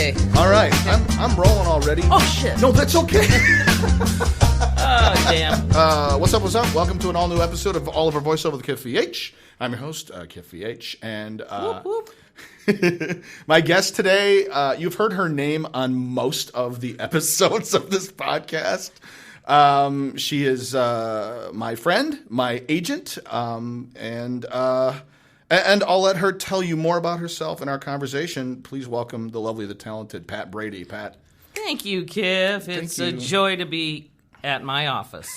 Okay. All right. I'm rolling already. Oh, shit. No, that's okay. Oh, damn. What's up? Welcome to an all-new episode of Oliver Voiceover with Kif VH. I'm your host, Kif VH. And Whoop, whoop. my guest today, you've heard her name on most of the episodes of this podcast. She is my friend, my agent, and I'll let her tell you more about herself in our conversation. Please welcome the lovely, the talented Pat Brady. Pat. Thank you, Kif. It's a joy to be at my office.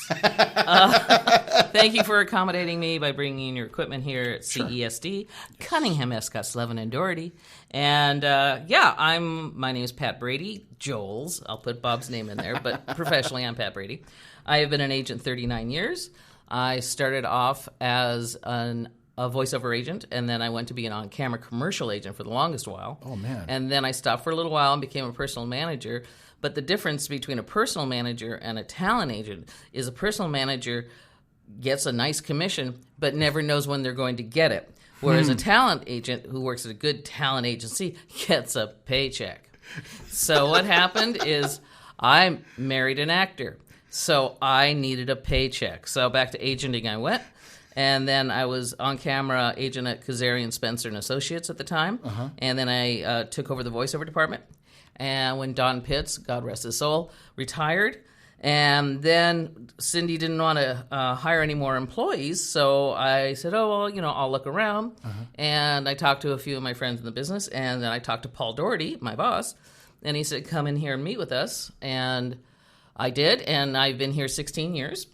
Thank you for accommodating me by bringing in your equipment here at CESD, Cunningham, Escott, Slevin, and Doherty. And my name is Pat Brady, Joel's. I'll put Bob's name in there, but professionally I'm Pat Brady. I have been an agent 39 years. I started off as a voiceover agent, and then I went to be an on-camera commercial agent for the longest while. Oh, man. And then I stopped for a little while and became a personal manager. But the difference between a personal manager and a talent agent is a personal manager gets a nice commission but never knows when they're going to get it. Whereas a talent agent who works at a good talent agency gets a paycheck. So what happened is I married an actor. So I needed a paycheck. So back to agenting I went. And then I was on-camera agent at Kazarian, Spencer & Associates at the time. Uh-huh. And then I took over the voiceover department. And when Don Pitts, God rest his soul, retired, and then Cindy didn't want to hire any more employees, so I said, I'll look around. Uh-huh. And I talked to a few of my friends in the business, and then I talked to Paul Doherty, my boss, and he said, come in here and meet with us. And I did, and I've been here 16 years.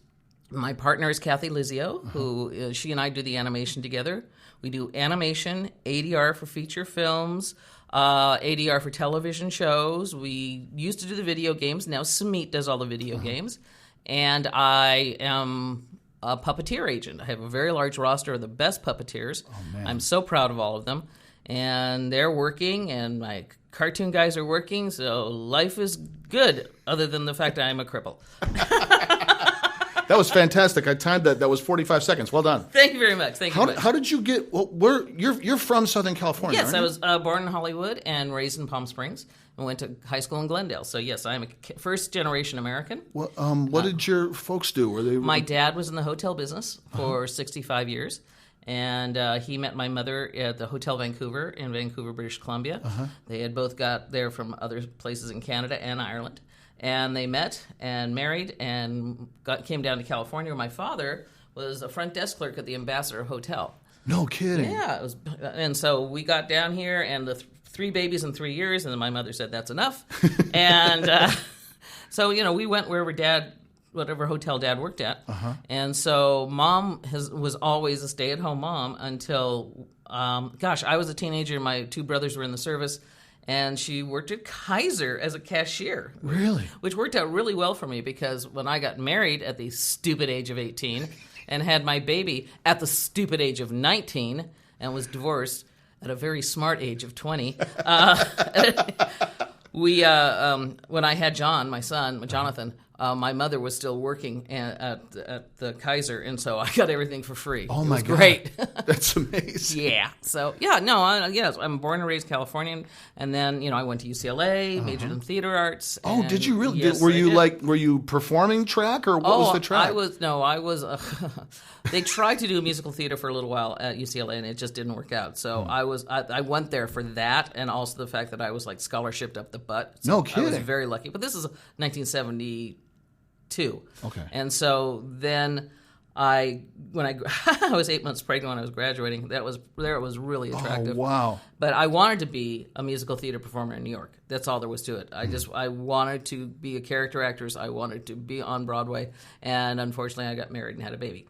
My partner is Kathy Lizio, who she and I do the animation together. We do animation, ADR for feature films, ADR for television shows. We used to do the video games. Now Samit does all the video games. And I am a puppeteer agent. I have a very large roster of the best puppeteers. Oh, man. I'm so proud of all of them. And they're working, and my cartoon guys are working, so life is good, other than the fact that I'm a cripple. That was fantastic. I timed that. That was 45 seconds. Well done. Thank you very much. How did you get? Well, you're from Southern California. Yes, aren't you? I was born in Hollywood and raised in Palm Springs, and went to high school in Glendale. So yes, I'm a first generation American. Well, what did your folks do? Were they? My dad was in the hotel business for 65 years. And he met my mother at the Hotel Vancouver in Vancouver, British Columbia. Uh-huh. They had both got there from other places in Canada and Ireland. And they met and married and came down to California. My father was a front desk clerk at the Ambassador Hotel. No kidding. Yeah. And so we got down here, and the 3 babies in 3 years, and then my mother said, that's enough. And so, we went whatever hotel Dad worked at. Uh-huh. And so Mom was always a stay-at-home mom until, I was a teenager. My 2 brothers were in the service. And she worked at Kaiser as a cashier. Really? Which worked out really well for me, because when I got married at the stupid age of 18 and had my baby at the stupid age of 19 and was divorced at a very smart age of 20, when I had John, my son, Jonathan, my mother was still working at the Kaiser, and so I got everything for free. Oh, my God. Great. That's amazing. Yeah. So, I'm born and raised Californian, and then, I went to UCLA, majored in theater arts. Oh, did you really? Yes, were you performing track, or what was the track? I was, they tried to do musical theater for a little while at UCLA, and it just didn't work out. So I went there for that, and also the fact that I was like scholarshiped up the butt. So no kidding. I was very lucky. But this is 1972. Okay. And so then I was 8 months pregnant when I was graduating. It was really attractive. Oh, wow. But I wanted to be a musical theater performer in New York. That's all there was to it. I wanted to be a character actress. I wanted to be on Broadway. And unfortunately, I got married and had a baby.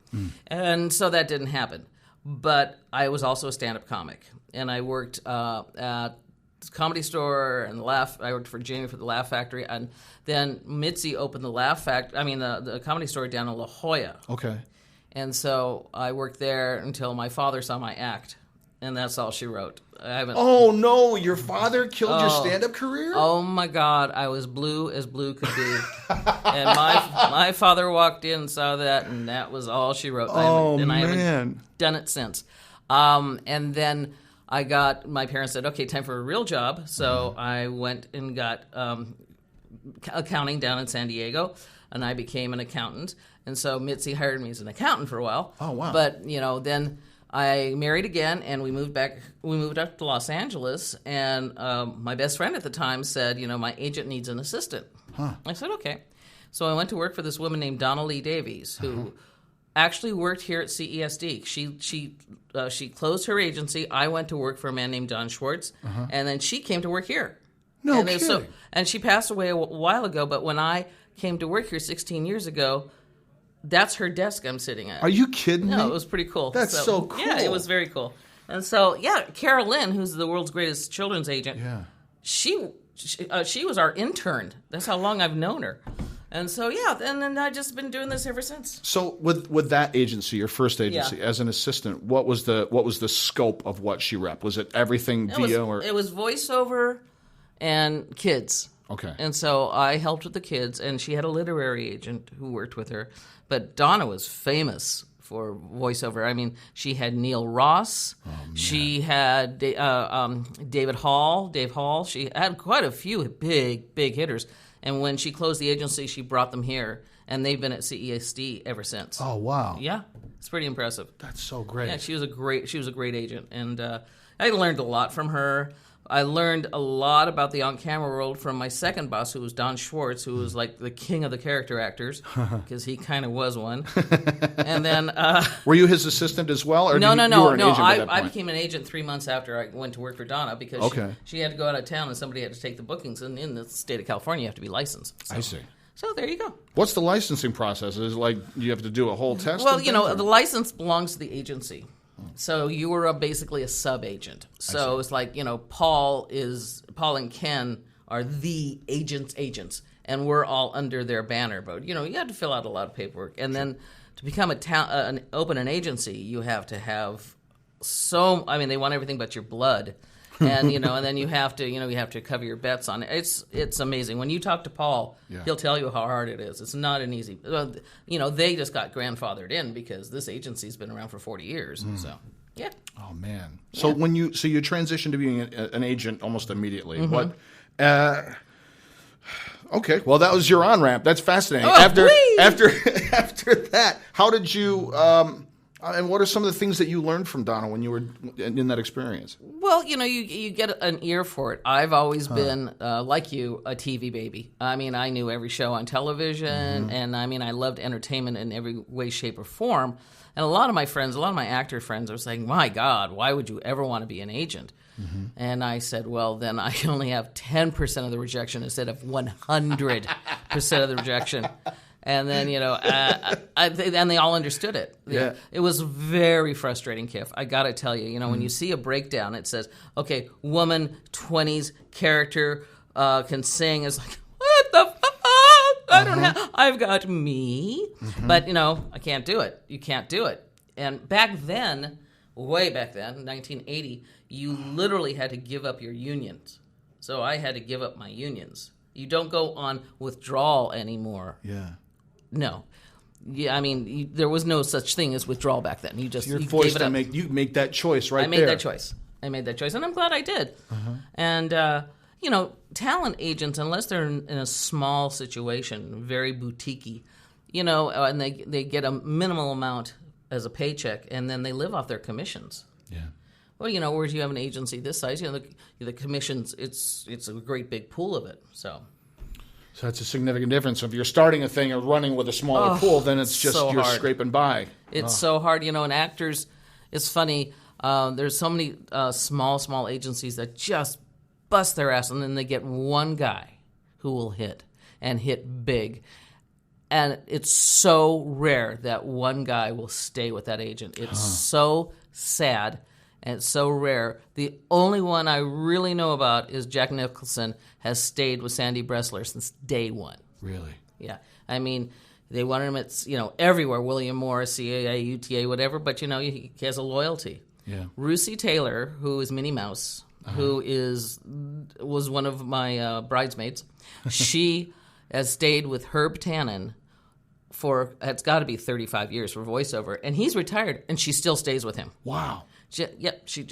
And so that didn't happen. But I was also a stand-up comic. And I worked at Comedy Store and I worked for Jamie for the Laugh Factory, and then Mitzi opened the the Comedy Store down in La Jolla. Okay. And so I worked there until my father saw my act, and that's all she wrote. Oh no, your father killed your stand-up career? Oh my God, I was blue as blue could be. And my father walked in and saw that, and that was all she wrote. Oh, and I man. haven't done it since. And then my parents said, okay, time for a real job. So I went and got accounting down in San Diego, and I became an accountant. And so Mitzi hired me as an accountant for a while. Oh, wow. But, then I married again, and we moved up to Los Angeles, and my best friend at the time said, my agent needs an assistant. I said, okay. So I went to work for this woman named Donna Lee Davies, who actually worked here at CESD. She closed her agency. I went to work for a man named Don Schwartz, and then she came to work here. No and kidding. And she passed away a while ago, but when I came to work here 16 years ago, that's her desk I'm sitting at. Are you kidding me? No, it was pretty cool. That's so cool. Yeah, it was very cool. And so, Carol Lynn, who's the world's greatest children's agent, she was our intern. That's how long I've known her. And so, and then I've just been doing this ever since. So with that agency, your first agency, as an assistant, what was the scope of what she rep? Was it everything It was voiceover and kids. Okay. And so I helped with the kids, and she had a literary agent who worked with her. But Donna was famous for voiceover. I mean, she had Neil Ross. She had Dave Hall. She had quite a few big hitters. And when she closed the agency, she brought them here, and they've been at CESD ever since. Oh, wow. Yeah, it's pretty impressive. That's so great. Yeah, she was a great agent, and I learned a lot from her. I learned a lot about the on-camera world from my second boss, who was Don Schwartz, who was like the king of the character actors, because he kind of was one. And then, were you his assistant as well, or no. You were an agent by that I point? became an agent 3 months after I went to work for Donna, because she had to go out of town and somebody had to take the bookings. And in the state of California, you have to be licensed. So. I see. So there you go. What's the licensing process? Is it like you have to do a whole test? Well, the license belongs to the agency. So you were basically a sub-agent. So it's like, Paul and Ken are the agents, and we're all under their banner. But, you have to fill out a lot of paperwork. And then to become open an agency, you have to have they want everything but your blood. And, and then you have to cover your bets on it. It's amazing. When you talk to Paul, he'll tell you how hard it is. It's not an easy, they just got grandfathered in because this agency's been around for 40 years. So, yeah. Oh, man. So when you transitioned to being an agent almost immediately, what, okay, well, that was your on-ramp. That's fascinating. Oh, after that, how did you, and what are some of the things that you learned from Donna when you were in that experience? Well, you get an ear for it. I've always been, like you, a TV baby. I mean, I knew every show on television, and I loved entertainment in every way, shape, or form. And a lot of my actor friends are saying, my God, why would you ever want to be an agent? And I said, well, then I can only have 10% of the rejection instead of 100% of the rejection. And then, and they all understood it. Yeah. It was very frustrating, Kiff. I got to tell you, when you see a breakdown, it says, okay, woman, 20s, character, can sing. It's like, what the fuck? I've got me. But, I can't do it. You can't do it. And back then, way back then, 1980, you literally had to give up your unions. So I had to give up my unions. You don't go on withdrawal anymore. Yeah. No. Yeah, there was no such thing as withdrawal back then. You just you're you forced gave it to up. make that choice right there. I made that choice, and I'm glad I did. And talent agents, unless they're in a small situation, very boutiquey, and they get a minimal amount as a paycheck, and then they live off their commissions. Yeah. Well, whereas you have an agency this size, the commissions, it's a great big pool of it. So that's a significant difference. If you're starting a thing or running with a smaller pool, then it's just so you're hard. scraping by. It's so hard, and actors. It's funny. There's so many small agencies that just bust their ass, and then they get one guy who will hit big. And it's so rare that one guy will stay with that agent. It's so sad. And it's so rare. The only one I really know about is Jack Nicholson has stayed with Sandy Bressler since day one. Really? Yeah. They wanted him at, everywhere, William Morris, CAA, UTA, whatever, but, he has a loyalty. Yeah. Rucy Taylor, who is Minnie Mouse, who was one of my bridesmaids, she has stayed with Herb Tannen for, it's got to be 35 years for voiceover, and he's retired, and she still stays with him. Wow. She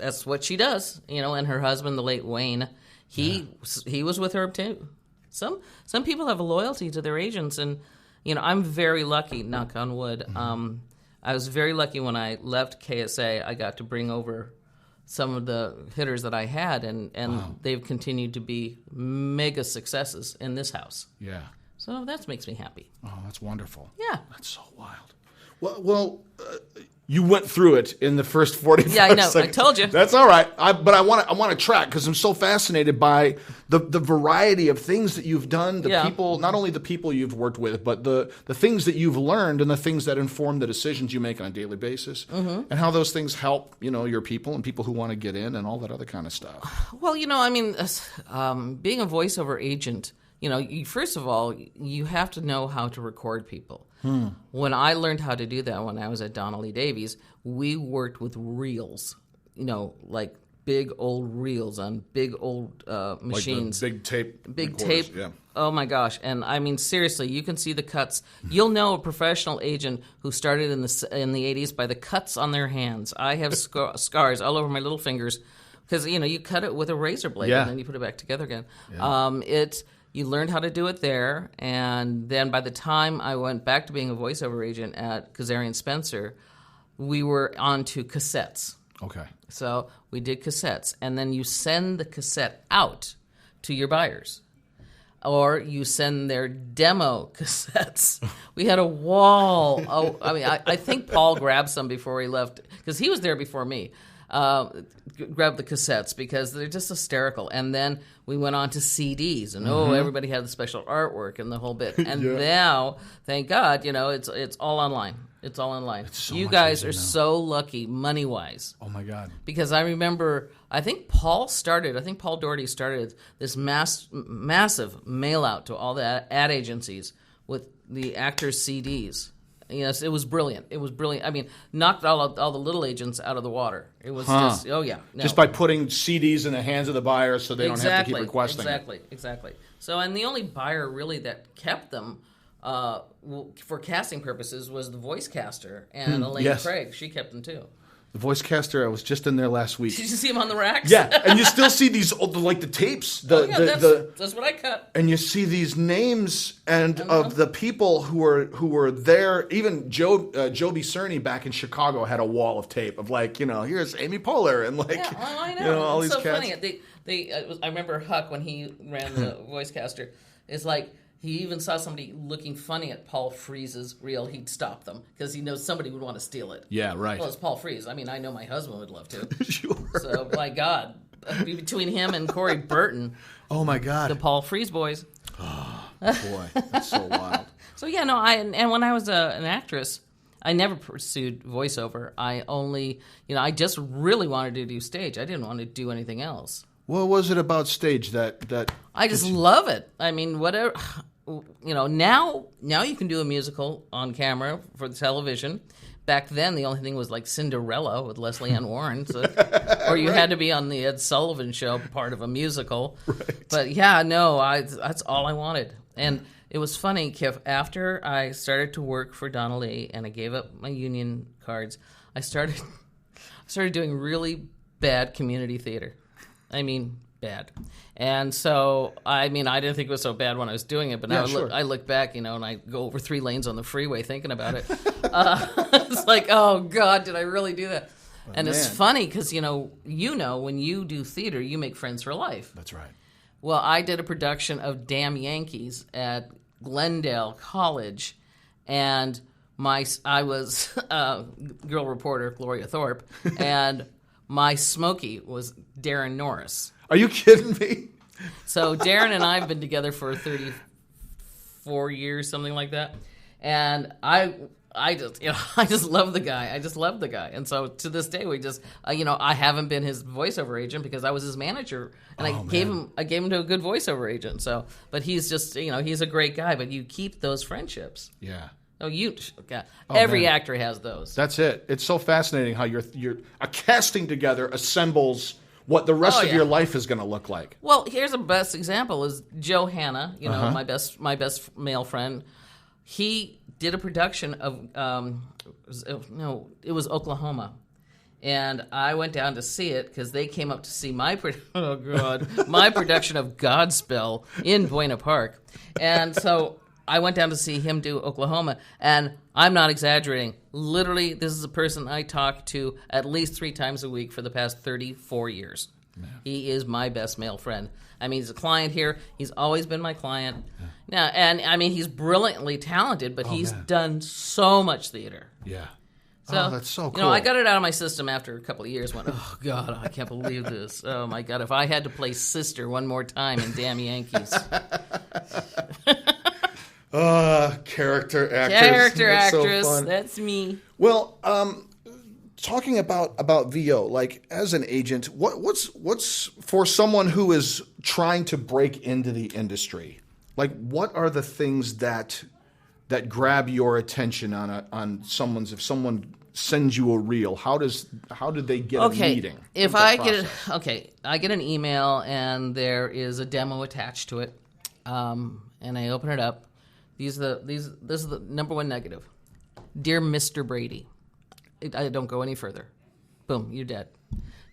that's what she does, and her husband, the late Wayne, he was with her too. Some people have a loyalty to their agents, and I'm very lucky, knock on wood. I was very lucky when I left KSA. I got to bring over some of the hitters that I had, and they've continued to be mega successes in this house. Yeah. So that makes me happy. Oh, that's wonderful. Yeah. That's so wild. Well, you went through it in the first 45 Yeah, I know. seconds. I told you. That's all right. But I want to track because I'm so fascinated by the variety of things that you've done, people, not only the people you've worked with, but the things that you've learned and the things that inform the decisions you make on a daily basis, and how those things help, your people and people who want to get in and all that other kind of stuff. Well, being a voiceover agent, first of all, you have to know how to record people. When I learned how to do that when I was at Donnelly Davies, we worked with reels, like big old reels on big old machines. Like the big tape. Big recorders, tape. Yeah. Oh, my gosh. And, seriously, you can see the cuts. You'll know a professional agent who started in the 80s by the cuts on their hands. I have scars all over my little fingers because, you cut it with a razor blade and then you put it back together again. Yeah. You learned how to do it there, and then by the time I went back to being a voiceover agent at Kazarian Spencer, we were on to cassettes. Okay. So we did cassettes, and then you send the cassette out to your buyers, or you send their demo cassettes. We had a wall. I think Paul grabbed some before he left, because he was there before me. Grab the cassettes because they're just hysterical. And then we went on to CDs, and everybody had the special artwork and the whole bit. And now, thank God, it's all online. It's all online. So you guys are so lucky, money wise. Oh my God! Because I remember, I think Paul Doherty started this massive mail out to all the ad agencies with the actors' CDs. Yes, it was brilliant. It was brilliant. I mean, knocked all the little agents out of the water. It was just, just by putting CDs in the hands of the buyers, so they don't have to keep requesting. Exactly. So, and the only buyer really that kept them for casting purposes was the voice caster and Elaine Craig. She kept them too. The voice caster, I was just in there last week. Did you see him on the racks? Yeah, and you still see these old, like the tapes. That's what I cut. And you see these names of the people who were there. Even Joe B. Cerny back in Chicago had a wall of tape of here's Amy Poehler and I know. All it's these so cats. Funny. I remember Huck when he ran the voice caster. It's like, he even saw somebody looking funny at Paul Frees's reel. He'd stop them because he knows somebody would want to steal it. Yeah, right. Well, it's Paul Frees. I mean, I know my husband would love to. Sure. So, my God, between him and Corey Burton. Oh, my God. The Paul Frees boys. Oh, boy. That's so wild. So, and when I was an actress, I never pursued voiceover. I only, I just really wanted to do stage. I didn't want to do anything else. What was it about stage that I just love it. I mean, whatever. Now you can do a musical on camera for the television. Back then, the only thing was like Cinderella with Leslie Ann Warren, or you had to be on the Ed Sullivan Show, part of a musical. Right. But that's all I wanted. And it was funny, Kif, after I started to work for Donnelly and I gave up my union cards, I started doing really bad community theater. I mean, bad. And so, I didn't think it was so bad when I was doing it, but now I look back, and I go over 3 lanes on the freeway thinking about it. It's like, oh, God, did I really do that? And it's funny because, when you do theater, you make friends for life. That's right. Well, I did a production of Damn Yankees at Glendale College, and I was girl reporter Gloria Thorpe, and my Smokey was Darren Norris. Are you kidding me? So Darren and I have been together for 34 years, something like that. And I just love the guy. I just love the guy. And so to this day, we just, I haven't been his voiceover agent because I was his manager, and I gave him to a good voiceover agent. So, but he's just, he's a great guy. But you keep those friendships. Yeah. Every actor has those. That's it. It's so fascinating how you're a casting together assembles what the rest of your life is going to look like. Well, here's a best example is Joe Hanna, my best male friend. He did a production of it was Oklahoma, And I went down to see it because they came up to see my my production of Godspell in Buena Park. And so I went down to see him do Oklahoma. And I'm not exaggerating. Literally, this is a person I talk to at least 3 times a week for the past 34 years. Yeah. He is my best male friend. I mean, he's a client here. He's always been my client. Yeah. Now, and I mean, he's brilliantly talented, but he's done so much theater. Yeah. So, that's so cool. You know, I got it out of my system after a couple of years. Went, oh, God, I can't believe this. Oh, my God, if I had to play Sister one more time in Damn Yankees. Character actress. Character That's actress. So fun. That's me. Well, talking about VO, like as an agent, what's for someone who is trying to break into the industry? Like, what are the things that grab your attention on someone's? If someone sends you a reel, how did they get a meeting? If I get an email and there is a demo attached to it, and I open it up. This is the number one negative. Dear Mr. Brady, I don't go any further. Boom, you're dead.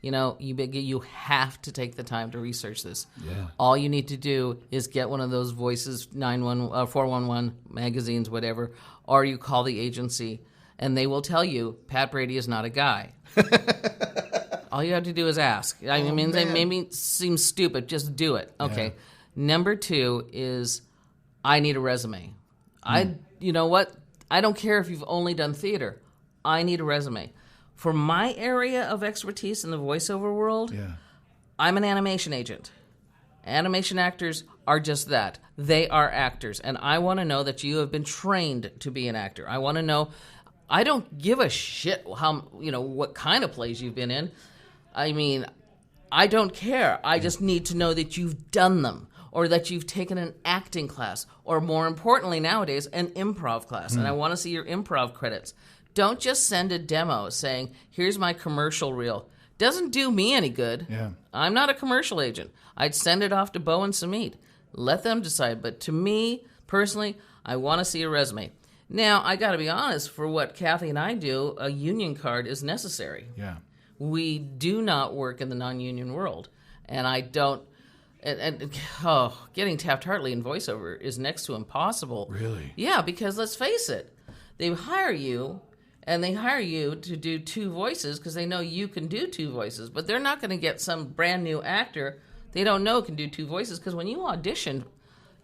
You know, you have to take the time to research this. Yeah. All you need to do is get one of those Voices 411 magazines, whatever, or you call the agency, and they will tell you Pat Brady is not a guy. All you have to do is ask. I mean, they maybe seem stupid. Just do it. Okay. Yeah. Number 2 is I need a resume. You know what? I don't care if you've only done theater. I need a resume. For my area of expertise in the voiceover world, I'm an animation agent. Animation actors are just that. They are actors. And I want to know that you have been trained to be an actor. I want to know. I don't give a shit what kind of plays you've been in. I mean, I don't care. I just need to know that you've done them, or that you've taken an acting class, or more importantly nowadays, an improv class. And I want to see your improv credits. Don't just send a demo saying, here's my commercial reel. Doesn't do me any good. Yeah. I'm not a commercial agent. I'd send it off to Bo and Samit. Let them decide. But to me, personally, I want to see a resume. Now, I got to be honest, for what Kathy and I do, a union card is necessary. Yeah. We do not work in the non-union world. And I don't... And getting Taft-Hartley in voiceover is next to impossible. Really? Yeah, because let's face it. They hire you... And they hire you to do 2 voices because they know you can do 2 voices. But they're not going to get some brand new actor they don't know can do 2 voices, because when you audition,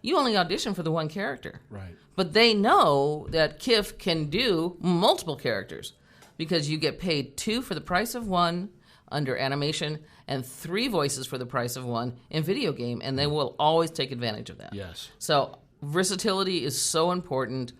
you only audition for the one character. Right. But they know that Kif can do multiple characters because you get paid 2 for the price of 1 under animation and 3 voices for the price of 1 in video game. And they will always take advantage of that. Yes. So versatility is so important.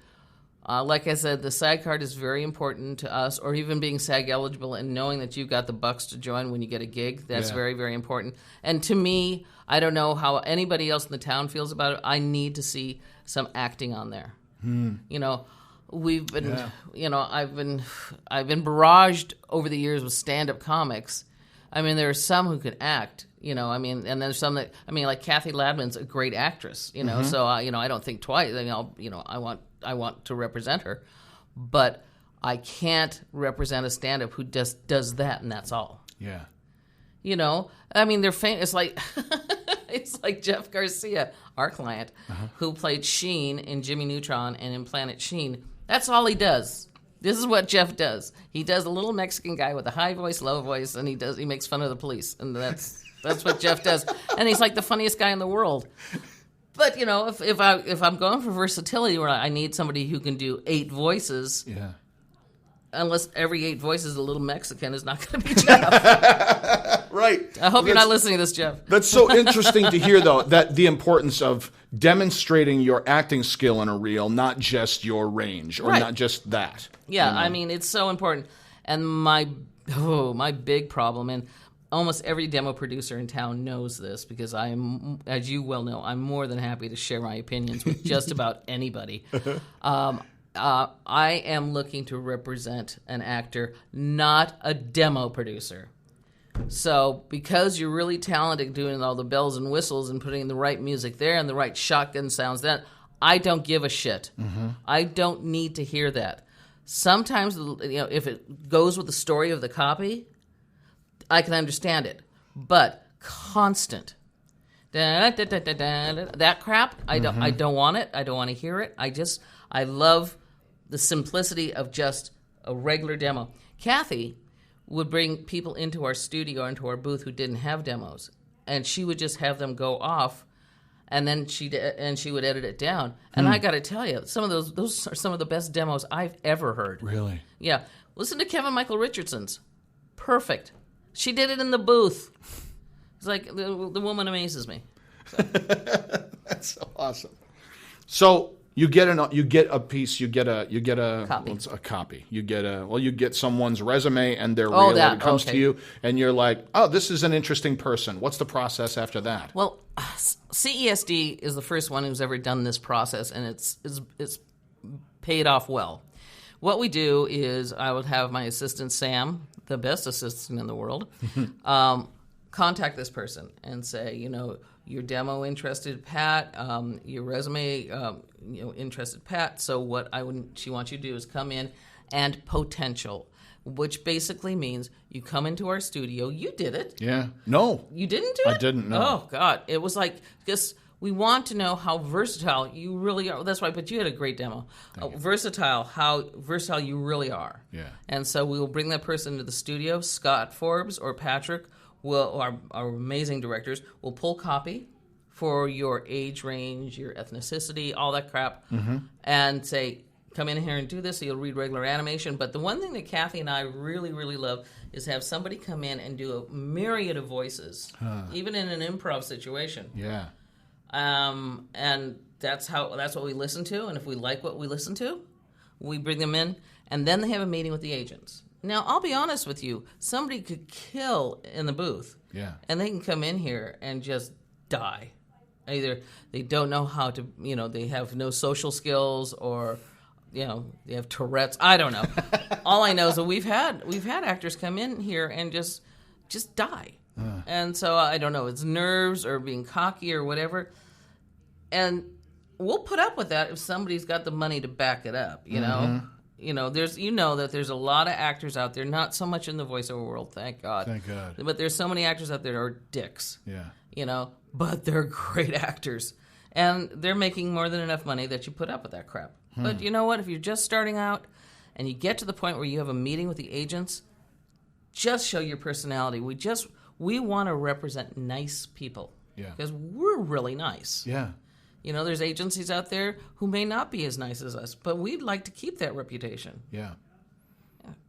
Like I said, the SAG card is very important to us, or even being SAG eligible and knowing that you've got the bucks to join when you get a gig. That's very, very important. And to me, I don't know how anybody else in the town feels about it. I need to see some acting on there. You know, we've been, I've been barraged over the years with stand-up comics. I mean, there are some who can act, and there's some that, like Kathy Ladman's a great actress, so, I don't think twice. I want to represent her, but I can't represent a stand-up who just does that, and that's all. Yeah. They're famous. It's like it's like Jeff Garcia, our client, who played Sheen in Jimmy Neutron and in Planet Sheen. That's all he does. This is what Jeff does. He does a little Mexican guy with a high voice, low voice, and he makes fun of the police, and that's what Jeff does. And he's like the funniest guy in the world. But if I'm going for versatility, where I need somebody who can do 8 voices, unless every 8 voices a little Mexican, is not going to be Jeff. Right. I hope you're not listening to this, Jeff. That's so interesting to hear, though, that the importance of demonstrating your acting skill in a reel, not just your range, or not just that. Yeah, it's so important. And my big problem, and almost every demo producer in town knows this, because I am, as you well know, I'm more than happy to share my opinions with just about anybody. I am looking to represent an actor, not a demo producer. So because you're really talented doing all the bells and whistles and putting the right music there and the right shotgun sounds, that I don't give a shit. I don't need to hear that. Sometimes, if it goes with the story of the copy, I can understand it. But constant. That crap, I don't want it. I don't want to hear it. I love the simplicity of just a regular demo. Kathy would bring people into our studio, into our booth who didn't have demos, and she would just have them go off, and then she would edit it down. And I got to tell you, some of those are some of the best demos I've ever heard. Really? Yeah. Listen to Kevin Michael Richardson's. Perfect. She did it in the booth. It's like the woman amazes me. So. That's so awesome. So you get a piece. You get a copy. Well, a copy. You get someone's resume and their reel. It comes to you, and you're like, oh, this is an interesting person. What's the process after that? Well, CESD is the first one who's ever done this process, and it's paid off well. What we do is I would have my assistant Sam, the best assistant in the world, contact this person and say, your demo interested Pat, your resume interested Pat. So what she wants you to do is come in and potential, which basically means you come into our studio. You did it. Yeah. No. You didn't do it? I didn't, no. Oh, God. It was like just we want to know how versatile you really are. That's why, but you had a great demo. How versatile you really are. Yeah. And so we will bring that person into the studio. Scott Forbes or Patrick, our amazing directors, will pull copy for your age range, your ethnicity, all that crap, and say, come in here and do this. So you'll read regular animation. But the one thing that Kathy and I really, really love is have somebody come in and do a myriad of voices, even in an improv situation. Yeah. And that's what we listen to. And if we like what we listen to, we bring them in, and then they have a meeting with the agents. Now, I'll be honest with you. Somebody could kill in the booth. Yeah. And they can come in here and just die. Either they don't know how to, they have no social skills, or, they have Tourette's. I don't know. All I know is that we've had actors come in here and just die. And so I don't know, it's nerves or being cocky or whatever. And we'll put up with that if somebody's got the money to back it up, know. There's there's a lot of actors out there, not so much in the voiceover world, thank God. Thank God. But there's so many actors out there that are dicks. Yeah. But they're great actors. And they're making more than enough money that you put up with that crap. But you know what? If you're just starting out and you get to the point where you have a meeting with the agents, just show your personality. We want to represent nice people. Yeah. Because we're really nice. Yeah. There's agencies out there who may not be as nice as us, but we'd like to keep that reputation. Yeah.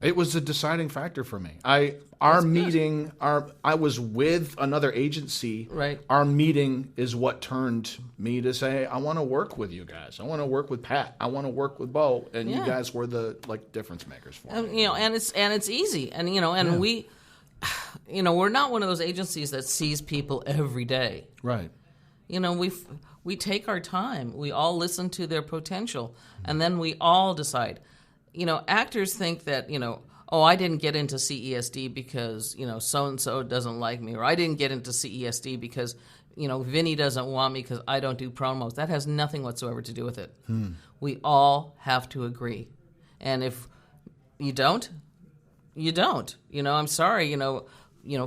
It was a deciding factor for me. I was with another agency. Right. Our meeting is what turned me to say, I want to work with you guys. I want to work with Pat. I want to work with Bo. And you guys were the difference makers for me. And it's easy. And we we're not one of those agencies that sees people every day. Right. We take our time. We all listen to their potential, and then we all decide. Actors think that, I didn't get into CESD because, so-and-so doesn't like me, or I didn't get into CESD because, Vinny doesn't want me because I don't do promos. That has nothing whatsoever to do with it. We all have to agree. And if you don't, you don't. I'm sorry,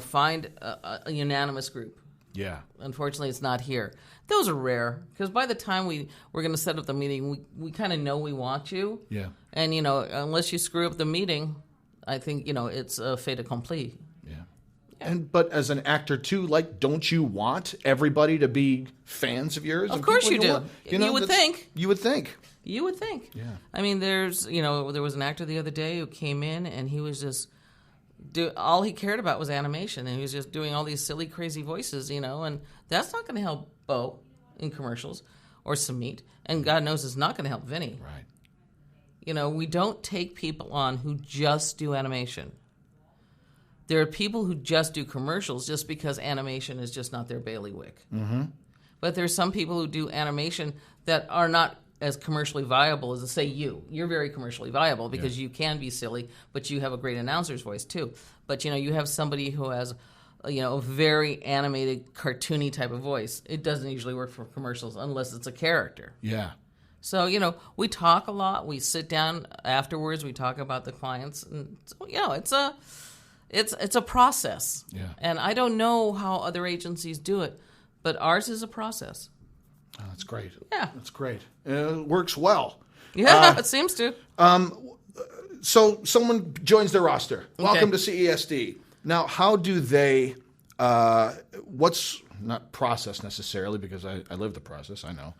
find a unanimous group. Yeah. Unfortunately, it's not here. Those are rare, because by the time we're going to set up the meeting, we kind of know we want you. Yeah. And, unless you screw up the meeting, I think, it's a fait accompli. Yeah. But as an actor, too, don't you want everybody to be fans of yours? Of course you do. You would think. You would think. You would think. Yeah. I mean, there was an actor the other day who came in, and he was just... all he cared about was animation, and he was just doing all these silly, crazy voices, and that's not going to help Bo in commercials or Samit, and God knows it's not going to help Vinny. Right. We don't take people on who just do animation. There are people who just do commercials just because animation is just not their bailiwick. But there's some people who do animation that are not as commercially viable as, say, you're very commercially viable because you can be silly, but you have a great announcer's voice too. But you have somebody who has a very animated, cartoony type of voice. It doesn't usually work for commercials unless it's a character. Yeah. So we talk a lot. We sit down afterwards. We talk about the clients, and so, It's a process. Yeah. And I don't know how other agencies do it, but ours is a process. Oh, that's great. Yeah. That's great. It works well. Yeah, it seems to. So someone joins their roster. Welcome to CESD. Now, how do they, what's not process necessarily, because I live the process, I know,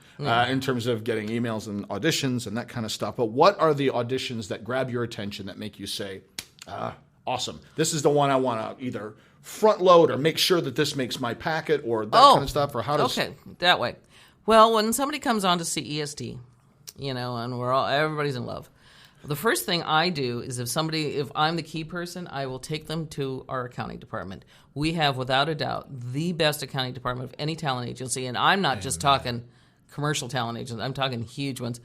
in terms of getting emails and auditions and that kind of stuff, but what are the auditions that grab your attention that make you say, awesome, this is the one I want to either front load or make sure that this makes my packet or that kind of stuff, or how does... Okay, that way. Well, when somebody comes on to CESD, and everybody's in love, the first thing I do is if I'm the key person, I will take them to our accounting department. We have, without a doubt, the best accounting department of any talent agency, and I'm not just talking commercial talent agents. I'm talking huge ones.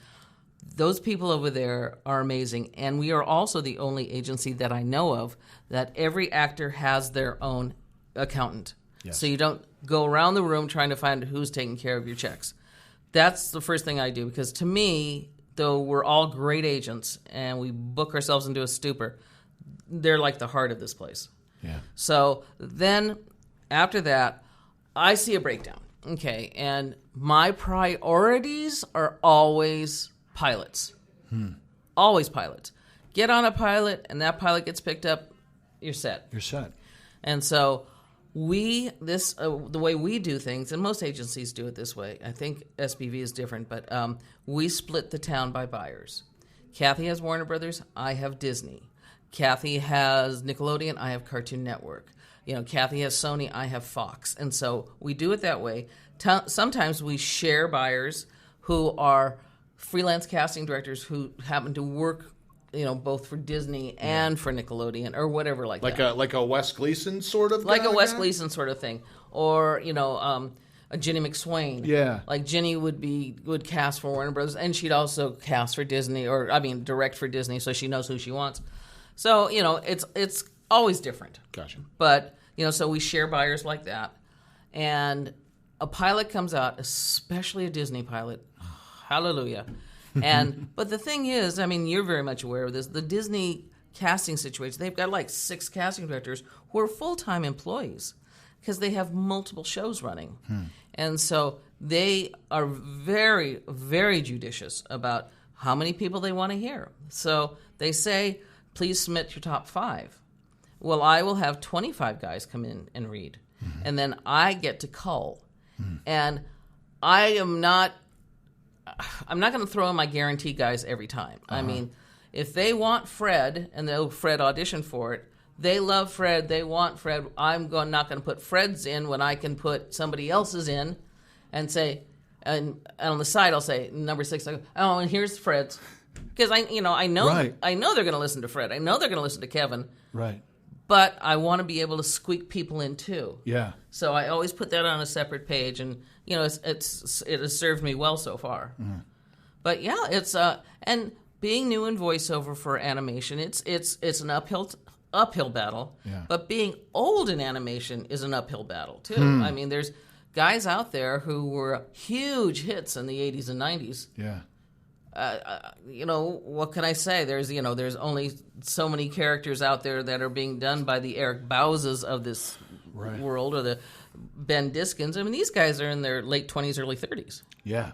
Those people over there are amazing, and we are also the only agency that I know of that every actor has their own accountant. Yes. So you don't go around the room trying to find who's taking care of your checks. That's the first thing I do, because to me, though we're all great agents and we book ourselves into a stupor, they're like the heart of this place. Yeah. So then after that, I see a breakdown. Okay, and my priorities are always pilots. Always pilots. Get on a pilot, and that pilot gets picked up, you're set. You're set. And so the way we do things, and most agencies do it this way. I think SBV is different, but we split the town by buyers. Kathy has Warner Brothers. I have Disney. Kathy has Nickelodeon. I have Cartoon Network. Kathy has Sony. I have Fox. And so we do it that way. Sometimes we share buyers who are freelance casting directors who happen to work both for Disney and for Nickelodeon or whatever that. Like a Wes Gleason sort of like a Wes Gleason sort of thing, or a Ginny McSwain. Yeah, like Ginny would cast for Warner Brothers, and she'd also cast for Disney, direct for Disney, so she knows who she wants. So it's always different. Gotcha. But so we share buyers like that, and a pilot comes out, especially a Disney pilot. Hallelujah. But the thing is, you're very much aware of this, the Disney casting situation, they've got like 6 casting directors who are full-time employees because they have multiple shows running. And so they are very, very judicious about how many people they want to hear. So they say, please submit your top 5. Well, I will have 25 guys come in and read. And then I get to cull. And I'm not going to throw in my guarantee guys every time. If they want Fred and Fred audition for it, they love Fred, they want Fred, I'm not going to put Fred's in when I can put somebody else's in and say, and on the side I'll say, number 6, I go, oh, and here's Fred's. Because I know right. I know they're going to listen to Fred. I know they're going to listen to Kevin. Right. But I want to be able to squeak people in too. Yeah. So I always put that on a separate page, and it has served me well so far. But yeah, it's and being new in voiceover for animation, it's an uphill battle. Yeah. But being old in animation is an uphill battle too. There's guys out there who were huge hits in the 80s and 90s. Yeah. What can I say? There's only so many characters out there that are being done by the Eric Bauses of this world, or the Ben Diskins. These guys are in their late 20s, early 30s. Yeah.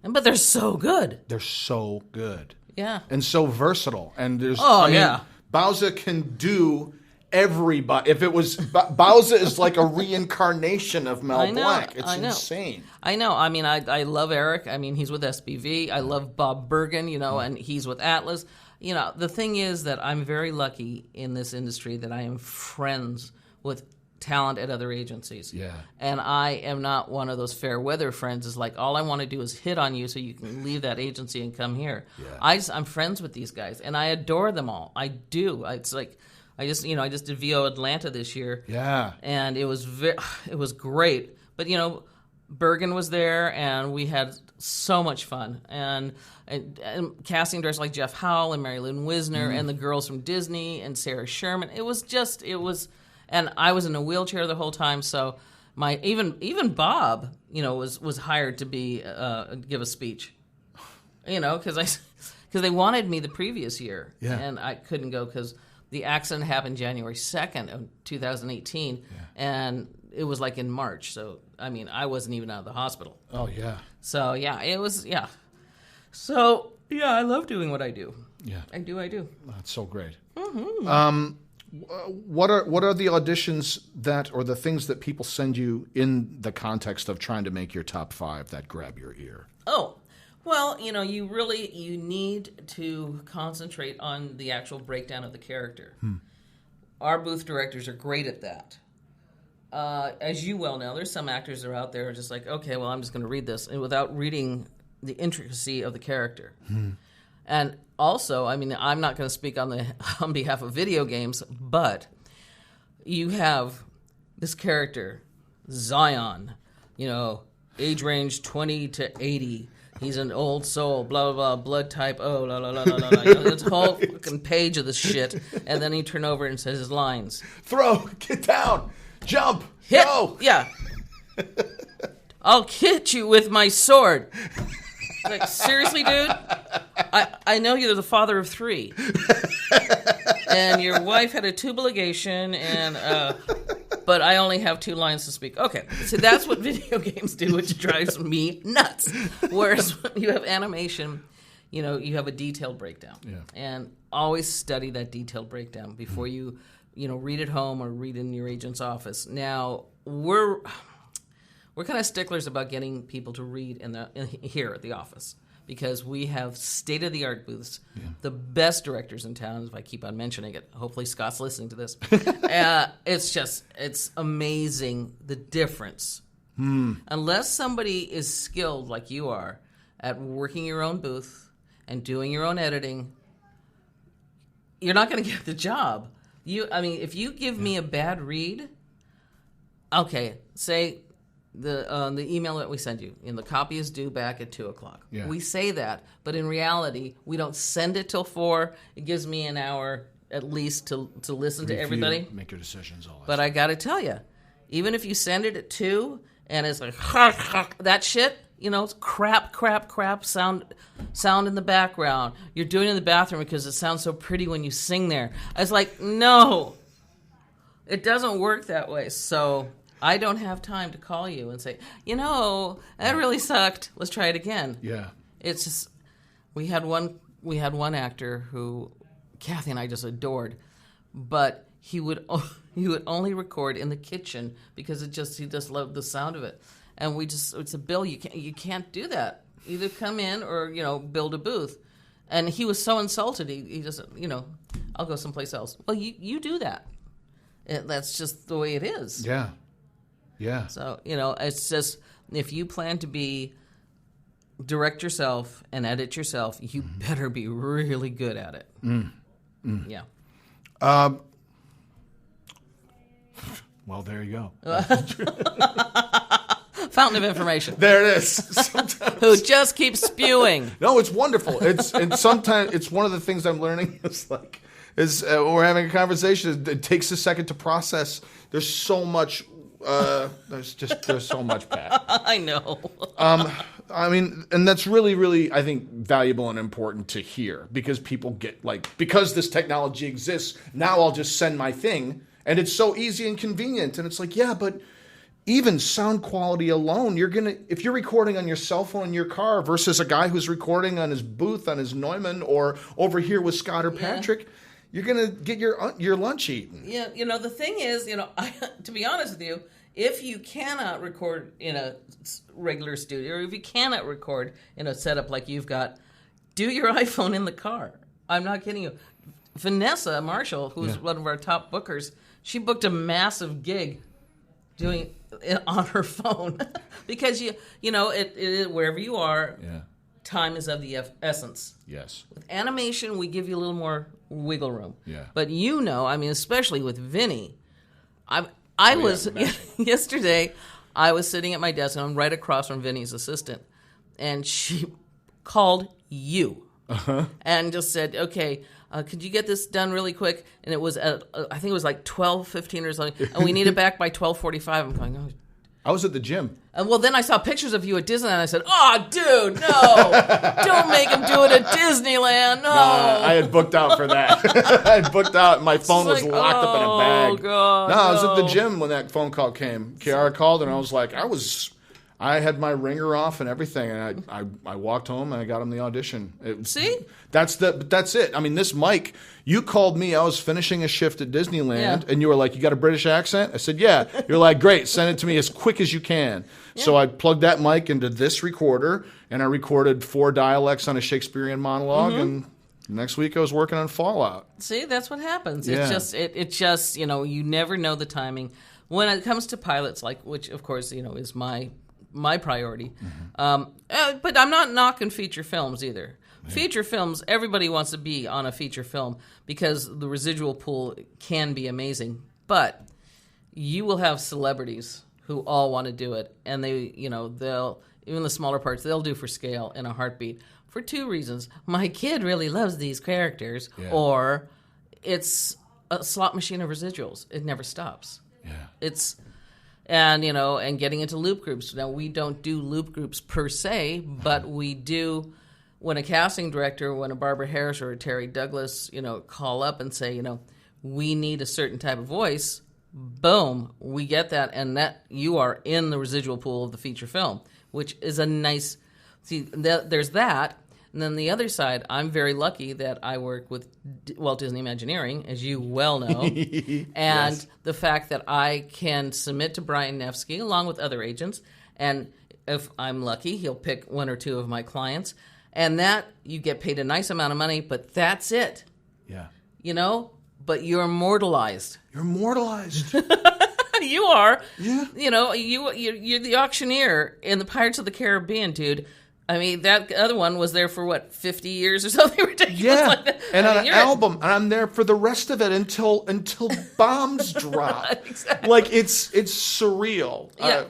But they're so good. They're so good. Yeah. And so versatile. And there's, Bauza can do everybody. If it was, Bauza is like a reincarnation of Mel Blanc. It's insane. I know. I love Eric. He's with SBV. I love Bob Bergen, and he's with Atlas. The thing is that I'm very lucky in this industry that I am friends with talent at other agencies. Yeah. And I am not one of those fair weather friends. It's like, all I want to do is hit on you so you can leave that agency and come here. Yeah. I'm friends with these guys, and I adore them all. I do. It's like, I just did VO Atlanta this year. Yeah. And it was great. But, Bergen was there, and we had so much fun. And casting directors like Jeff Howell and Mary Lynn Wisner and the girls from Disney and Sarah Sherman. It was, and I was in a wheelchair the whole time, so even Bob, was hired to be give a speech, because they wanted me the previous year, and I couldn't go because the accident happened January 2nd of 2018, and it was like in March. So, I mean, I wasn't even out of the hospital. Oh, yeah. So, yeah, it was, So, yeah, I love doing what I do. Yeah. I do. That's so great. Mm-hmm. What are the auditions or the things that people send you in the context of trying to make your top 5 that grab your ear? Oh, well, you need to concentrate on the actual breakdown of the character. Our booth directors are great at that. As you well know, there's some actors that are out there who are just like, okay, well, I'm just going to read this, and without reading the intricacy of the character. And also, I mean, I'm not going to speak on behalf of video games, but you have this character, Zion, age range 20 to 80. He's an old soul, blah, blah, blah, blood type, oh, la, la, la, la, la, la. This whole fucking page of this shit. And then he turn over and says his lines. Throw, get down, jump, hit, go. Yeah. I'll hit you with my sword. Like, seriously, dude? I know you're the father of 3. And your wife had a tubal ligation, but I only have 2 lines to speak. Okay, so that's what video games do, which drives me nuts. Whereas when you have animation, you have a detailed breakdown. Yeah. And always study that detailed breakdown before you read at home or read in your agent's office. Now, we're kind of sticklers about getting people to read here at the office, because we have state-of-the-art booths, the best directors in town, if I keep on mentioning it. Hopefully Scott's listening to this. It's amazing, the difference. Unless somebody is skilled like you are at working your own booth and doing your own editing, you're not going to get the job. If you give me a bad read, okay, say... The email that we send you, the copy is due back at 2:00. Yeah. We say that, but in reality, we don't send it till 4. It gives me an hour at least to listen to everybody. Make your decisions, all that. But I got to tell you, even if you send it at 2 and it's like that shit, it's crap sound in the background. You're doing it in the bathroom because it sounds so pretty when you sing there. I was like, no, it doesn't work that way. So I don't have time to call you and say, that really sucked. Let's try it again. Yeah. It's just, we had one actor who Kathy and I just adored, but he would only record in the kitchen because he just loved the sound of it. And it's a bill, you can't do that. Either come in or, build a booth. And he was so insulted, he just, I'll go someplace else. Well, you do that. That's just the way it is. Yeah. Yeah. So, it's just, if you plan to direct yourself and edit yourself, you better be really good at it. Yeah. Well, there you go. Fountain of information. There it is. Sometimes. Who just keeps spewing. No, it's wonderful. And sometimes it's one of the things I'm learning when we're having a conversation, it takes a second to process. There's so much. There's so much, Pat. I know. And that's really, really, I think, valuable and important to hear, because people get because this technology exists, now I'll just send my thing, and it's so easy and convenient. And it's like, yeah, but even sound quality alone, if you're recording on your cell phone in your car versus a guy who's recording on his booth, on his Neumann, or over here with Scott or Patrick, you're going to get your lunch eaten. Yeah, the thing is, to be honest with you, if you cannot record in a regular studio, or if you cannot record in a setup like you've got, do your iPhone in the car. I'm not kidding you. Vanessa Marshall, who's one of our top bookers, she booked a massive gig doing it on her phone because it wherever you are, time is of the essence. Yes. With animation, we give you a little more wiggle room. Yeah. But especially with Vinny, yesterday, I was sitting at my desk, and I'm right across from Vinny's assistant, and she called you and just said, okay, could you get this done really quick? And it was I think it was like 12:15 or something, and we need it back by 12:45. I'm going, oh. I was at the gym. Well, then I saw pictures of you at Disneyland, and I said, oh, dude, no. Don't make him do it to Disneyland. No, I had booked out for that. I had booked out. My phone was like, locked up in a bag. Oh God! No, I was at the gym when that phone call came. Kiara called, and I was like, I had my ringer off and everything, and I walked home and I got him the audition. See? That's it. I mean, this Mike, you called me. I was finishing a shift at Disneyland, and you were like, "You got a British accent?" I said, "Yeah." You're like, "Great, send it to me as quick as you can." Yeah. So I plugged that mic into this recorder, and I recorded 4 dialects on a Shakespearean monologue, and next week I was working on Fallout. See, that's what happens. Yeah. It just you never know the timing when it comes to pilots, which of course is my priority. But I'm not knocking feature films either. Yeah. Feature films, everybody wants to be on a feature film because the residual pool can be amazing. But you will have celebrities who all want to do it, and they'll even the smaller parts they'll do for scale in a heartbeat for 2 reasons. My kid really loves these characters, or it's a slot machine of residuals. It never stops. Yeah. And getting into loop groups. Now, we don't do loop groups per se, but we do when a casting director, when a Barbara Harris or a Terry Douglas, call up and say, we need a certain type of voice, boom, we get that, and that you are in the residual pool of the feature film, which is a nice... See, there's that. And then the other side, I'm very lucky that I work with Walt Disney Imagineering, as you well know, and the fact that I can submit to Brian Nefsky along with other agents, and if I'm lucky, he'll pick 1 or 2 of my clients, and that you get paid a nice amount of money, but that's it. Yeah. But you're immortalized. You're immortalized. You are. Yeah. You're the auctioneer in the Pirates of the Caribbean, dude. I mean, that other one was there for, 50 years or something ridiculous like that. And on an album, and I'm there for the rest of it until bombs drop. Exactly. Like, it's surreal. Yeah.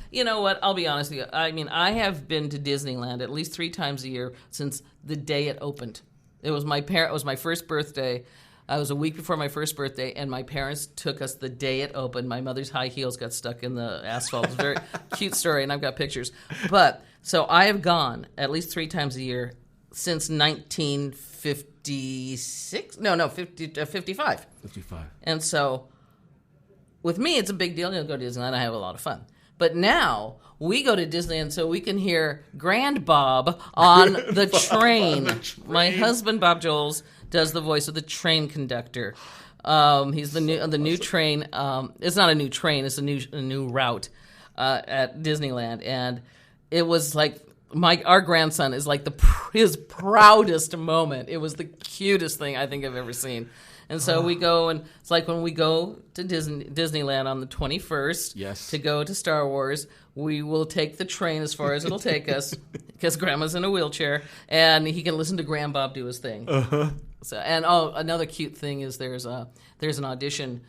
You know what? I'll be honest with you. I mean, I have been to Disneyland at least 3 times a year since the day it opened. It was my first birthday. I was a week before my first birthday, and my parents took us the day it opened. My mother's high heels got stuck in the asphalt. It's a very cute story, and I've got pictures. But... So I have gone at least 3 times a year since 1956. No, 55. 55. And so with me, it's a big deal. You'll go to Disneyland. I have a lot of fun. But now we go to Disneyland so we can hear Grand Bob on the train. My husband, Bob Joels, does the voice of the train conductor. He's the new train. It's not a new train. It's a new route at Disneyland. And it was like our grandson is like his proudest moment. It was the cutest thing I think I've ever seen. And so we go, and it's like when we go to Disneyland on the 21st to go to Star Wars, we will take the train as far as it'll take us because Grandma's in a wheelchair, and he can listen to Grand Bob do his thing. Uh-huh. So, and another cute thing is there's an audition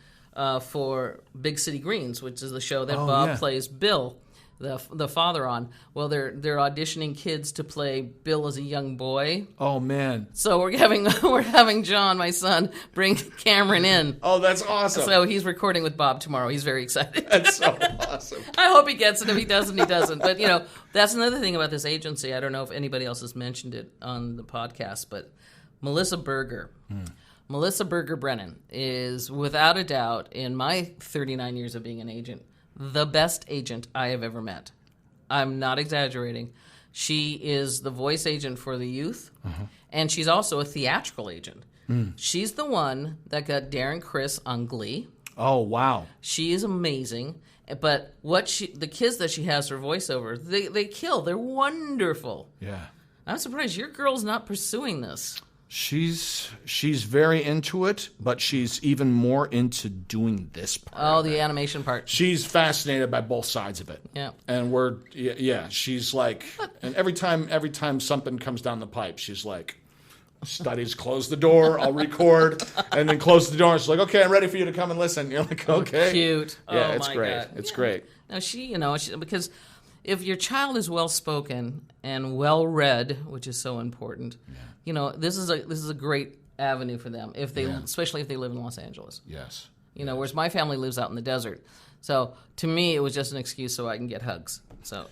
for Big City Greens, which is the show that Bob plays Bill, the father on. Well, they're auditioning kids to play Bill as a young boy. Oh man! So we're having John, my son, bring Cameron in. Oh, that's awesome! So he's recording with Bob tomorrow. He's very excited. That's so awesome. I hope he gets it. If he doesn't, he doesn't. But that's another thing about this agency. I don't know if anybody else has mentioned it on the podcast, but Melissa Berger. Melissa Berger Brennan is, without a doubt, in my 39 years of being an agent, the best agent I have ever met. I'm not exaggerating. She is the voice agent for the youth, and she's also a theatrical agent. She's the one that got Darren Criss on Glee. Oh, wow. She is amazing. But the kids that she has for voiceover, they kill. They're wonderful. Yeah. I'm surprised your girl's not pursuing this. She's very into it, but she's even more into doing this part. Oh, the animation part. She's fascinated by both sides of it. Yeah. And she's like, and every time something comes down the pipe, she's like, studies, close the door, I'll record, and then close the door, and she's like, okay, I'm ready for you to come and listen. You're like, okay. Cute. Yeah, oh, it's my great. God. It's great. Now because if your child is well spoken and well read, which is so important, this is a great avenue for them especially if they live in Los Angeles. Yes. Whereas my family lives out in the desert. So to me, it was just an excuse so I can get hugs. So,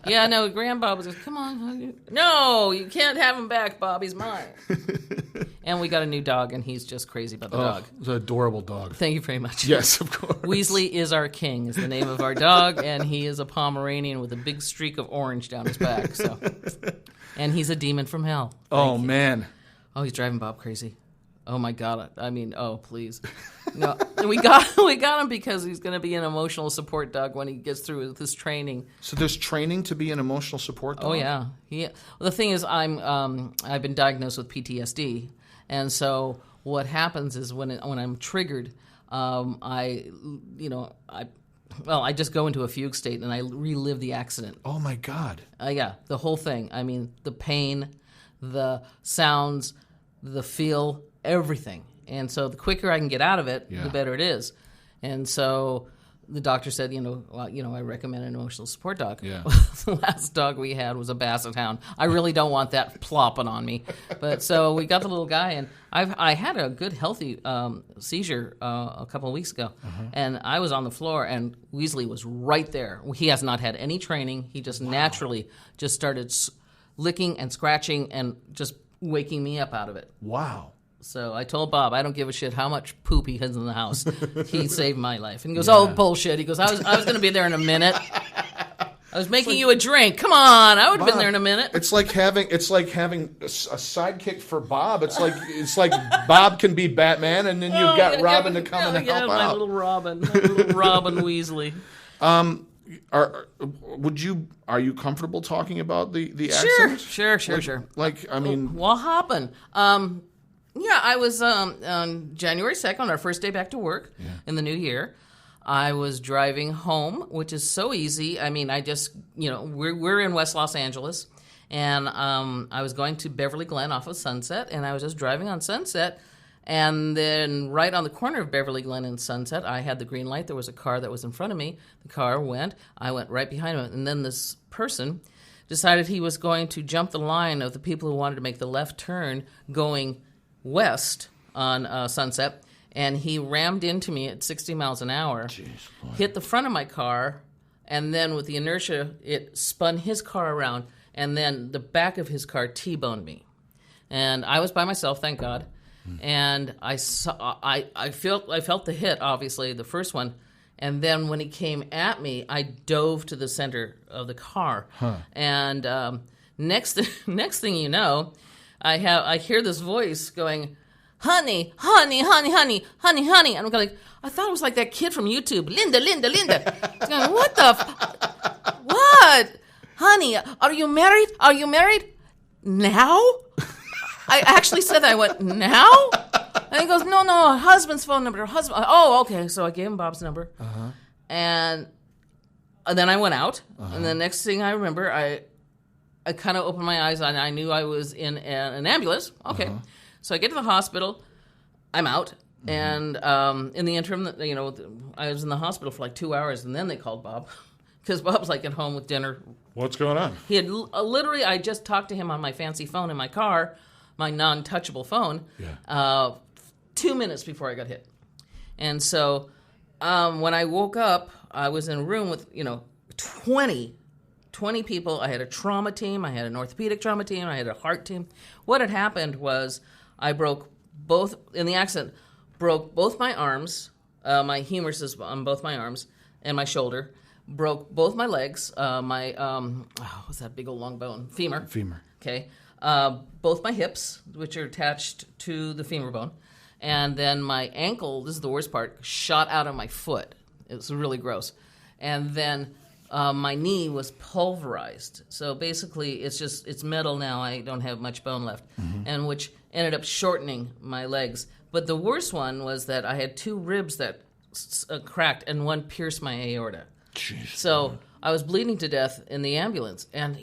yeah, no, Grandbob was like, come on. No, you can't have him back, Bob. He's mine. And we got a new dog, and he's just crazy about the dog. It's an adorable dog. Thank you very much. Yes, of course. Weasley is our king, is the name of our dog, and he is a Pomeranian with a big streak of orange down his back. So, and he's a demon from hell. Oh, man. Oh, he's driving Bob crazy. Oh, my God. I mean, oh, please. No, we got him because he's going to be an emotional support dog when he gets through with his training. So there's training to be an emotional support dog? Oh, yeah. Well, the thing is, I've been diagnosed with PTSD, and so what happens is when I'm triggered, I just go into a fugue state and I relive the accident. Oh, my God. Yeah, the whole thing. I mean, the pain, the sounds, the feel, everything. And so the quicker I can get out of it, the better it is. And so the doctor said, I recommend an emotional support dog. Yeah. The last dog we had was a basset hound. I really don't want that plopping on me. But so we got the little guy, and I had a good, healthy seizure a couple of weeks ago. And I was on the floor, and Weasley was right there. He has not had any training. He just naturally just started licking and scratching and just waking me up out of it. Wow. So I told Bob, I don't give a shit how much poop he has in the house. He saved my life. And he goes, oh, bullshit. He goes, I was going to be there in a minute. I was making you a drink. Come on, I would have been there in a minute. It's like having a sidekick for Bob. It's like Bob can be Batman, and then you've got Robin to come and help my out. Little Robin, my little Robin Weasley. Are you comfortable talking about the accident? Sure. Like, I mean, what happened? Yeah, I was on January 2nd, our first day back to work in the new year. I was driving home, which is so easy. I mean, I just, we're in West Los Angeles, and I was going to Beverly Glen off of Sunset, and I was just driving on Sunset, and then right on the corner of Beverly Glen and Sunset, I had the green light. There was a car that was in front of me. The car went. I went right behind him, and then this person decided he was going to jump the line of the people who wanted to make the left turn going west on Sunset, and he rammed into me at 60 miles an hour, hit the front of my car, and then with the inertia, it spun his car around, and then the back of his car T-boned me. And I was by myself, thank God, and I felt the hit, obviously, the first one, and then when he came at me, I dove to the center of the car. And next thing you know, I hear this voice going, honey, honey, honey, honey, honey, honey. And I'm going, I thought it was like that kid from YouTube, Linda. It's going, what the what? Honey, are you married? Are you married? Now? I actually said that. I went, now? And he goes, no, husband's phone number. Husband. Oh, okay. So I gave him Bob's number. And then I went out. And the next thing I remember, I kind of opened my eyes and I knew I was in an ambulance. Okay. So I get to the hospital. I'm out. And in the interim, I was in the hospital for like 2 hours, and then they called Bob because Bob's like at home with dinner. What's going on? He had literally, I just talked to him on my fancy phone in my car, my non-touchable phone, 2 minutes before I got hit. And so when I woke up, I was in a room with, 20 people. I had a trauma team. I had an orthopedic trauma team. I had a heart team. What had happened was I broke both my arms, my humeruses on both my arms and my shoulder, broke both my legs, what's that big old long bone? Femur. Okay. Both my hips, which are attached to the femur bone, and then my ankle, this is the worst part, shot out of my foot. It was really gross. And then my knee was pulverized. So basically, it's metal now. I don't have much bone left, and which ended up shortening my legs. But the worst one was that I had 2 ribs that cracked, and one pierced my aorta. Jeez. So I was bleeding to death in the ambulance. And,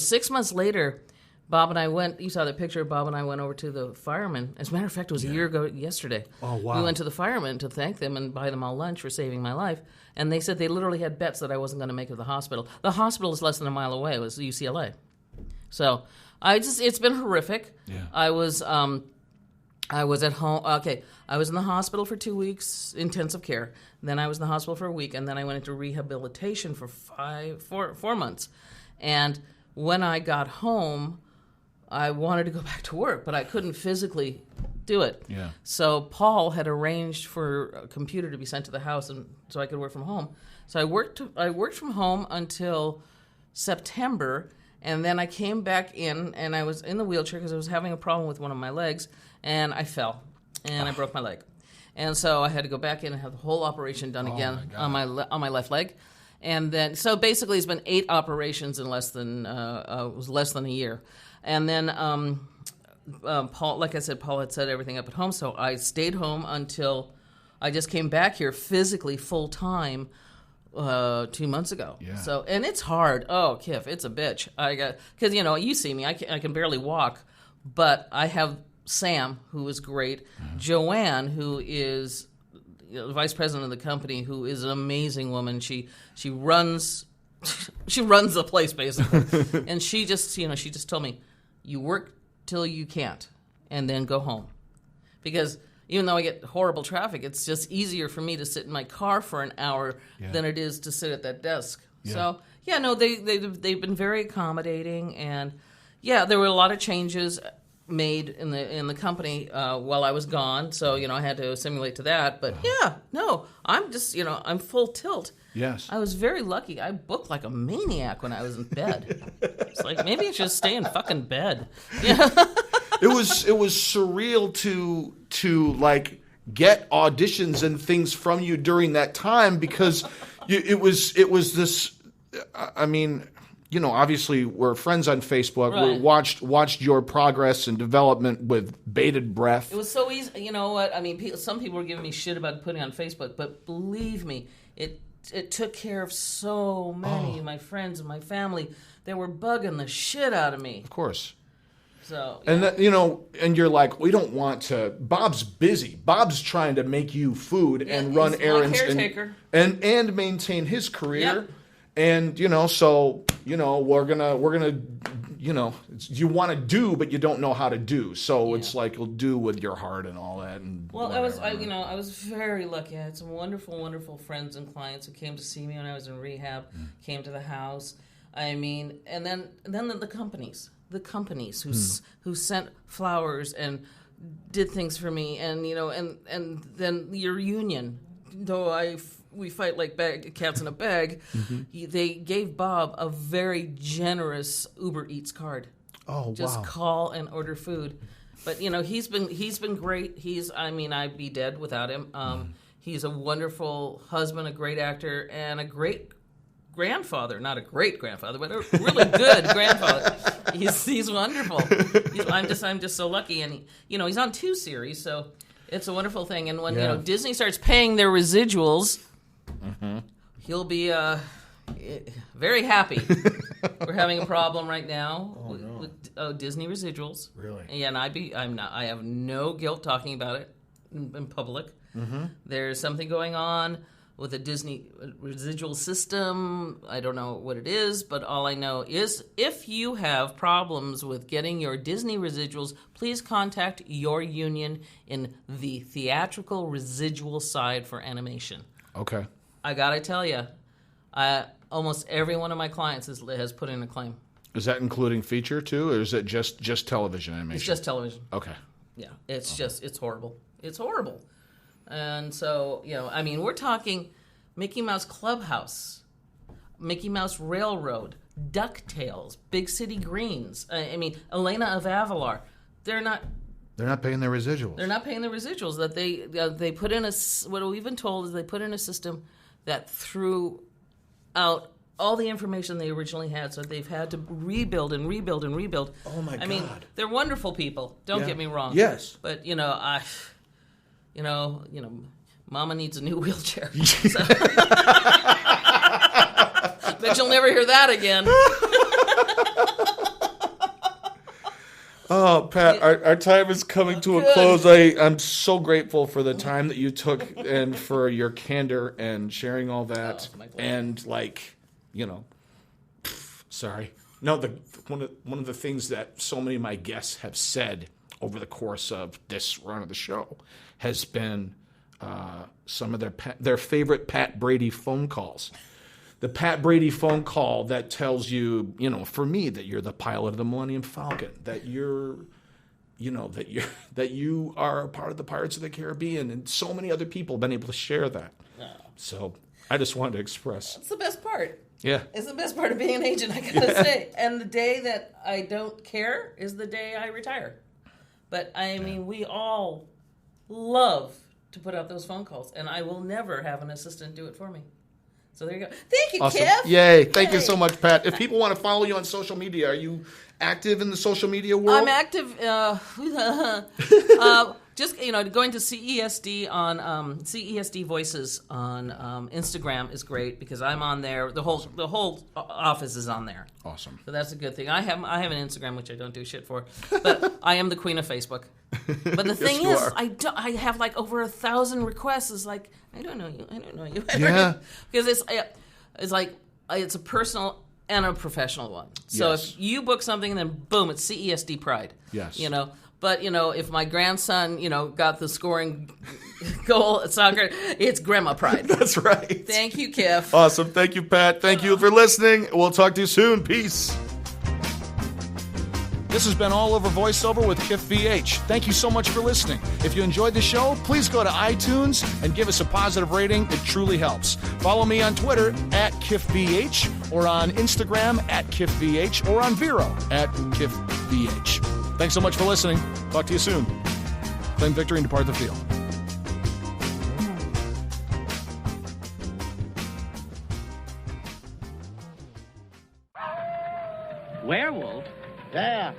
6 months later, Bob and I went, you saw that picture, Bob and I went over to the firemen. As a matter of fact, it was a year ago yesterday. Oh, wow. We went to the firemen to thank them and buy them all lunch for saving my life. And they said they literally had bets that I wasn't going to make it to the hospital. The hospital is less than a mile away. It was UCLA. So it's been horrific. Yeah. I was I was at home. Okay, I was in the hospital for 2 weeks, intensive care. Then I was in the hospital for a week, and then I went into rehabilitation for 4 months. And when I got home, I wanted to go back to work, but I couldn't physically do it. Yeah. So Paul had arranged for a computer to be sent to the house, and so I could work from home. So I worked from home until September, and then I came back in, and I was in the wheelchair because I was having a problem with one of my legs, and I fell, and I broke my leg. And so I had to go back in and have the whole operation done again on my left leg. And then, so basically it's been 8 operations in less than a year. And then Paul, like I said, Paul had set everything up at home, so I stayed home until I just came back here physically full time 2 months ago. Yeah. So, and it's hard. Oh, Kiff, it's a bitch. Because you see me, I can barely walk, but I have Sam, who is great, Joanne, who is the vice president of the company, who is an amazing woman. She runs the place basically, and she just told me, you work till you can't, and then go home, because even though I get horrible traffic, it's just easier for me to sit in my car for an hour than it is to sit at that desk. Yeah. So they've been very accommodating, and there were a lot of changes made in the company while I was gone, so I had to assimilate to that. But I'm just I'm full tilt. Yes, I was very lucky. I booked like a maniac when I was in bed. It's like, maybe I should stay in fucking bed. Yeah. It was surreal to like get auditions and things from you during that time, because it was this. I mean, obviously we're friends on Facebook. Right. We watched your progress and development with bated breath. It was so easy. You know what? I mean, some people were giving me shit about putting it on Facebook, but believe me, it took care of so many of my friends and my family. They were bugging the shit out of me. Of course. So, and that, and you're like, we don't want to. Bob's busy. Bob's trying to make you food and run errands and maintain his career. Yep. And so we're gonna you want to do, but you don't know how to do. So it's like, you'll do with your heart and all that. And I was very lucky. I had some wonderful, wonderful friends and clients who came to see me when I was in rehab. Came to the house. I mean, and then the companies who sent flowers and did things for me, and and then your union, though we fight like cats in a bag. They gave Bob a very generous Uber Eats card. Oh, just wow. call and order food. But he's been great. I'd be dead without him. He's a wonderful husband, a great actor, and a great grandfather. Not a great grandfather, but a really good grandfather. He's wonderful. I'm just so lucky, and he's on 2 series, so it's a wonderful thing. And when Disney starts paying their residuals, he'll be very happy. We're having a problem right now with Disney residuals. Really? Yeah, and I have no guilt talking about it in public. There's something going on with a Disney residual system. I don't know what it is, but all I know is if you have problems with getting your Disney residuals, please contact your union in the theatrical residual side for animation. Okay. I gotta tell you, almost every one of my clients has put in a claim. Is that including feature too, or is it just television animation? It's just television. Okay. Yeah, it's horrible. It's horrible. And so, we're talking Mickey Mouse Clubhouse, Mickey Mouse Railroad, DuckTales, Big City Greens. Elena of Avalar. They're not paying their residuals. They're not paying the residuals. That they put in what we've been told is they put in a system that threw out all the information they originally had, so they've had to rebuild and rebuild and rebuild. Oh my God! I mean, they're wonderful people. Don't get me wrong. Yes, but Mama needs a new wheelchair. Bet you'll never hear that again. Oh, Pat, our time is coming to a close. I'm so grateful for the time that you took and for your candor and sharing all that. And sorry. No, one of the things that so many of my guests have said over the course of this run of the show has been some of their favorite Pat Brady phone calls. The Pat Brady phone call that tells you, for me, that you're the pilot of the Millennium Falcon, that that you are a part of the Pirates of the Caribbean, and so many other people have been able to share that. No. So I just wanted to express. It's the best part. Yeah. It's the best part of being an agent, I gotta say. And the day that I don't care is the day I retire. But I mean, we all love to put out those phone calls, and I will never have an assistant do it for me. So there you go. Thank you, awesome. Kev. Yay. Thank you so much, Pat. If people want to follow you on social media, are you active in the social media world? I'm active. Just going to CESD on CESD Voices on Instagram is great because I'm on there. The whole office is on there. Awesome. So that's a good thing. I have an Instagram which I don't do shit for, but I am the queen of Facebook. But the thing is, I have like over 1,000 requests. It's like I don't know you. Yeah. Because it's like it's a personal and a professional one. So if you book something, then boom, it's CESD Pride. Yes. But, if my grandson, got the scoring goal at soccer, it's Grandma Pride. That's right. Thank you, Kev. Awesome. Thank you, Pat. Thank you for listening. We'll talk to you soon. Peace. This has been All Over Voiceover with Kiff VH. Thank you so much for listening. If you enjoyed the show, please go to iTunes and give us a positive rating. It truly helps. Follow me on Twitter @KiffVH or on Instagram @KiffVH or on Vero @KiffVH. Thanks so much for listening. Talk to you soon. Claim victory and depart the field. Werewolf? Yeah.